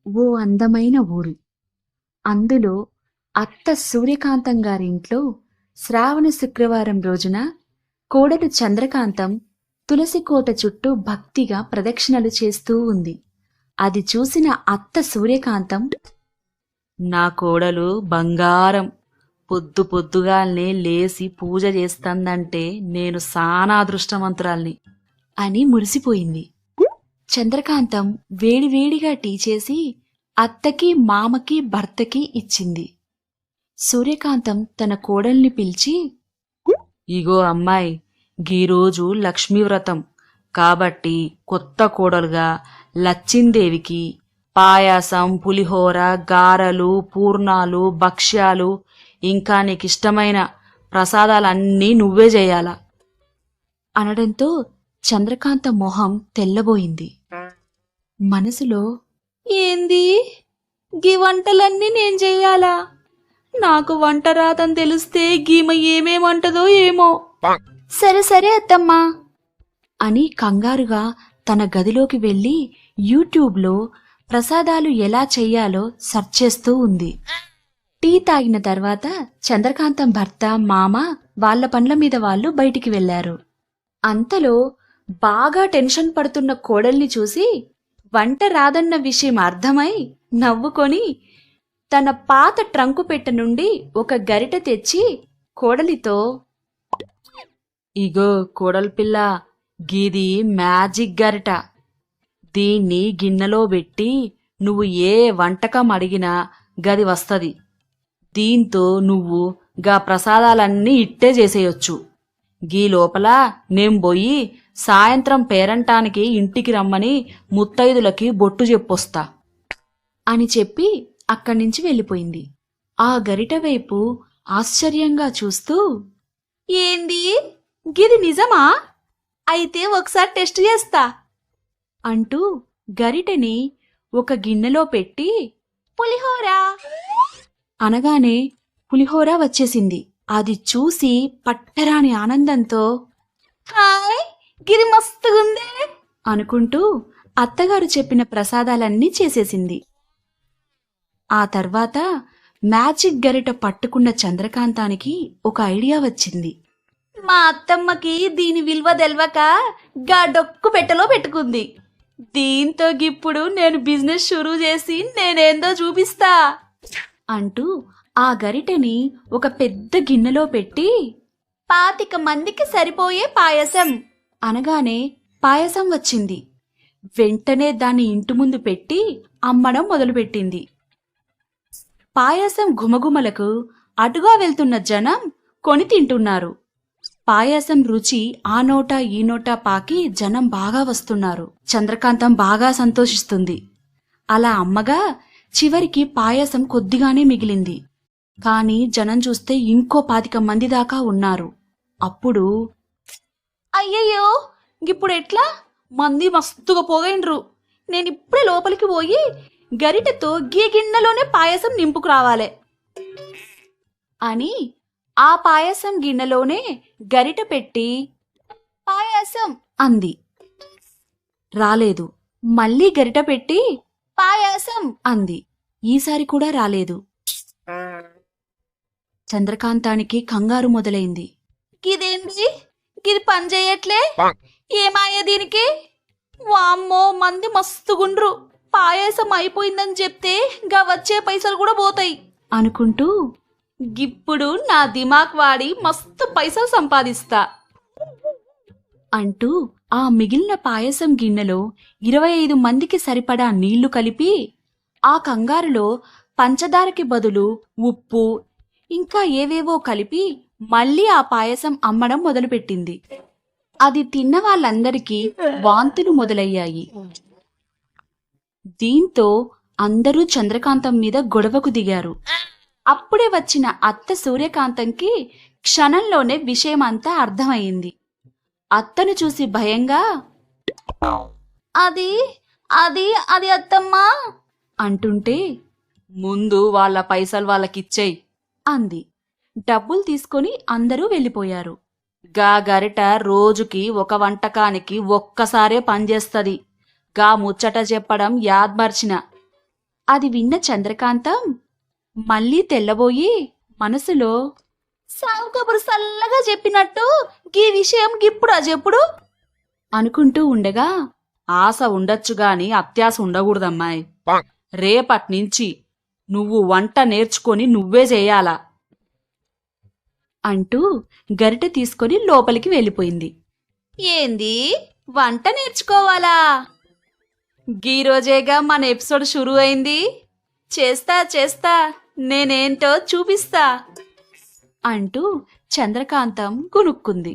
ఓ అందమైన ఊరు. అందులో అత్త సూర్యకాంతం గారింట్లో శ్రావణ శుక్రవారం రోజున కోడలు చంద్రకాంతం తులసికోట చుట్టూ భక్తిగా ప్రదక్షిణలు చేస్తూ ఉంది. అది చూసిన అత్త సూర్యకాంతం, నా కోడలు బంగారం, పొద్దు పొద్దుగాల్నే లేసి పూజ చేస్తందంటే నేను సానా అదృష్టవంతురాల్ని అని మురిసిపోయింది. చంద్రకాంతం వేడివేడిగా టీ చేసి అత్తకి మామకి భర్తకి ఇచ్చింది. సూర్యకాంతం తన కోడల్ని పిలిచి, ఇగో అమ్మాయి, గీరోజు లక్ష్మీవ్రతం కాబట్టి కొత్త కోడలుగా లచ్చిందేవికి పాయాసం, పులిహోర, గారెలు, పూర్ణాలు, భక్ష్యాలు, ఇంకా నీకిష్టమైన ప్రసాదాలన్నీ నువ్వే చెయ్యాలా అనడంతో చంద్రకాంత మొహం తెల్లబోయింది. మనసులో, ఏంది గీ వంటలన్నీ నేను చెయ్యాలా? నాకు వంట రాదని తెలిస్తే గీమ ఏమేమంటదో ఏమో. సరే సరే అత్తమ్మా అని కంగారుగా తన గదిలోకి వెళ్లి యూట్యూబ్లో ప్రసాదాలు ఎలా చెయ్యాలో సెర్చ్ చేస్తూ ఉంది. టీ తాగిన తర్వాత చంద్రకాంతం భర్త, మామ వాళ్ల పనుల మీద వాళ్ళు బయటికి వెళ్లారు. అంతలో బాగా టెన్షన్ పడుతున్న కోడల్ని చూసి వంట రాదన్న విషయం అర్థమై నవ్వుకొని తన పాత ట్రంకు పెట్టె నుండి ఒక గరిటె తెచ్చి కోడలితో, ఇగో కోడలి పిల్ల, గీది మ్యాజిక్ గరిట. దీన్ని గిన్నెలో పెట్టి నువ్వు ఏ వంటకం అడిగినా గది వస్తది. దీంతో నువ్వు గా ప్రసాదాలన్నీ ఇట్టే చేసేయొచ్చు. గీ లోపల నేం పోయి సాయంత్రం పేరంటానికి ఇంటికి రమ్మని ముత్తైదులకి బొట్టు చెప్పొస్తా అని చెప్పి అక్కడ్నించి వెళ్ళిపోయింది. ఆ గరిట వైపు ఆశ్చర్యంగా చూస్తూ, ఏంది గిది నిజమా? అయితే ఒకసారి టెస్ట్ చేస్తా అంటూ గరిటెని ఒక గిన్నెలో పెట్టి పులిహోర అనగానే పులిహోర వచ్చేసింది. అది చూసి పట్టరాని ఆనందంతో, హాయ్ గిది మస్తుగుందే అనుకుంటూ అత్తగారు చెప్పిన ప్రసాదాలన్నీ చేసేసింది. ఆ తర్వాత మ్యాజిక్ గరిట పట్టుకున్న చంద్రకాంతానికి ఒక ఐడియా వచ్చింది. మా అత్తమ్మకి దీని విలువ తెల్వక గా డొక్కు పెట్టెలో పెట్టుకుంది. దీంతో గిప్పుడు నేను బిజినెస్ షురూ చేసి నేనేందో చూపిస్తా అంటూ ఆ గరిటెని ఒక పెద్ద గిన్నెలో పెట్టి 25 మందికి సరిపోయే పాయసం అనగానే పాయసం వచ్చింది. వెంటనే దాన్ని ఇంటి ముందు పెట్టి అమ్మడం మొదలుపెట్టింది. పాయసం ఘుమఘుమలకు అటుగా వెళ్తున్న జనం కొని తింటున్నారు. పాయసం రుచి ఆ నోటా ఈ నోటా పాకి జనం బాగా వస్తున్నారు. చంద్రకాంతం బాగా సంతోషిస్తుంది. అలా అమ్మగా చివరికి పాయసం కొద్దిగానే మిగిలింది. కాని జనం చూస్తే ఇంకో 25 మంది దాకా ఉన్నారు. అప్పుడు, అయ్యయ్యో ఇప్పుడు ఎట్లా? మంది మస్తుగా పోగైండ్రు. నేనిప్పుడే లోపలికి పోయి గరిటెతో గీ గిన్నెలోనే పాయసం నింపుకు రావాలే అని ఆ పాయసం గిన్నెలోనే గరిట పెట్టి పాయసం అంది. రాలేదు. మళ్ళీ గరిట పెట్టి పాయసం అంది. ఈసారి కూడా రాలేదు. చంద్రకాంతానికి కంగారు మొదలైంది. గిదేంది? గిది పనిచేయట్లే, ఏమాయ దీనికి? వామ్మో మంది మస్తుగుండ్రు, పాయసం అయిపోయిందని చెప్తే గా వచ్చే పైసలు కూడా పోతాయి అనుకుంటూ గిప్పుడు నా దిమాక్ వాడి మస్తు పైసలు సంపాదిస్తా అంటూ ఆ మిగిలిన పాయసం గిన్నెలో 25 మందికి సరిపడా నీళ్లు కలిపి ఆ కంగారులో పంచదారకి బదులు ఉప్పు ఇంకా ఏవేవో కలిపి మళ్ళీ ఆ పాయసం అమ్మడం మొదలుపెట్టింది. అది తిన్న వాళ్ళందరికీ వాంతులు మొదలయ్యాయి. దీంతో అందరూ చంద్రకాంతం మీద గొడవకు దిగారు. అప్పుడే వచ్చిన అత్త సూర్యకాంతంకి క్షణంలోనే విషయమంతా అర్థమయ్యింది. అత్తను చూసి భయంగా, అది అది అది అత్తమ్మా అంటుంటే, ముందు వాళ్ళ పైసలు వాళ్ళకిచ్చేయ్ అంది. డబ్బులు తీసుకొని అందరూ వెళ్ళిపోయారు. గా గరిట రోజుకి ఒక వంటకానికి ఒక్కసారే పనిచేస్తది. గా ముచ్చట చెప్పడం యాద్మర్చిన అది విన్న చంద్రకాంతం మళ్ళీ తెల్లబోయి మనసులో, సావు కబురు సల్లగా చెప్పినట్టు గీ విషయం గిప్పుడు చెప్పుడు అనుకుంటూ ఉండగా, ఆశ ఉండొచ్చుగాని అత్యాశ ఉండకూడదమ్మాయి. రేపట్నుంచి నువ్వు వంట నేర్చుకొని నువ్వే చెయ్యాలా అంటూ గరిటె తీసుకొని లోపలికి వెళ్ళిపోయింది. ఏంది, వంట నేర్చుకోవాలా? గీరోజేగా మన ఎపిసోడ్ షురూ అయింది. చేస్తా నేనేంటో చూపిస్తా అంటూ చంద్రకాంతం గునుక్కుంది.